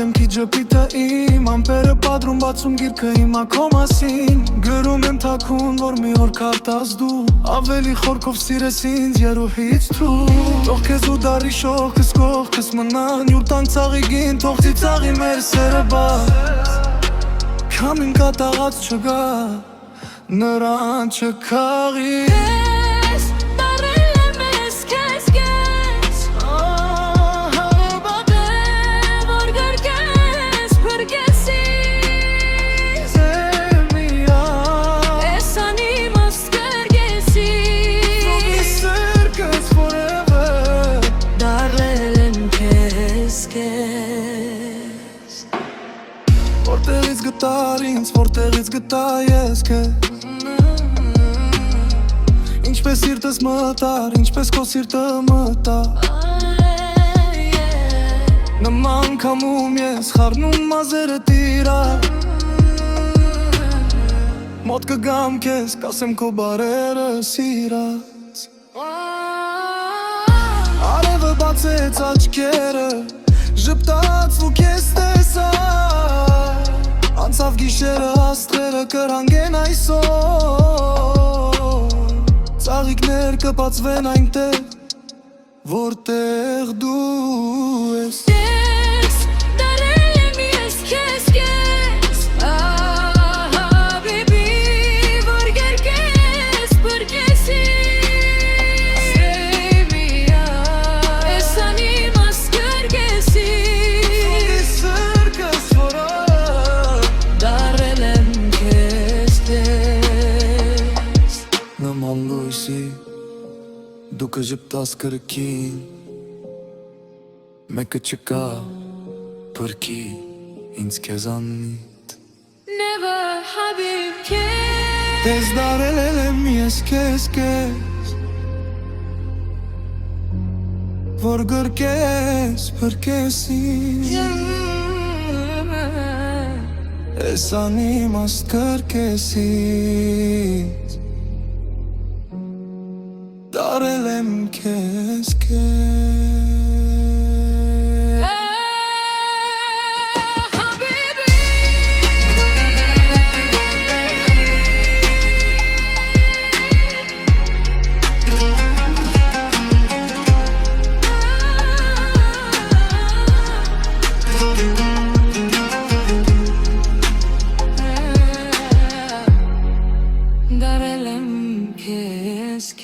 դեմքի ջպիտը իմ Ամպերը պատրում բացում գիրքը հիմա քո մասին Գրում եմ թաքուն, որ մի օր կարտաս դու Ավելի խորքով սիրես ինձ երուհից թու Թող քեզ ու դարի շողքս կողքս մնան Յուր տանք ծաղիգին, թող ծիծաղի մեր սերը բաց Քամին կատաղած չգա, նրան չքաղի Որտեղից գտար ինձ, որտեղից գտա ես քեզ Ինչպես սիրտս մտար, ինչպես քո սիրտը մտար Նման քամում ես, խառնում մազերդ իրար Մոտ կգամ քեզ, կասեմ քո բարերը սիրած Արևը բացեց աչքերը, ժպտաց ու քեզ տեսա Անցավ գիշերը աստղերը կրանգեն այսօր Ծաղիկներ կպացվեն այնտեղ, որտեղ դու ես Ես դարել եմ ես քեզ Բեբի, որ գերկես բրկեսի Save me Ես անիմաս կրկեսի Նման լույսի, դու կժպտաս կրկին Մեկը չկա, բրկի, ինձ քեզանից Never Habib քեզ Տես դարել եմ ես քեզ Որ գրկես, բրկեսի Ես անիմաստ կրկեսից Դարել եմ քեզ Darel em kes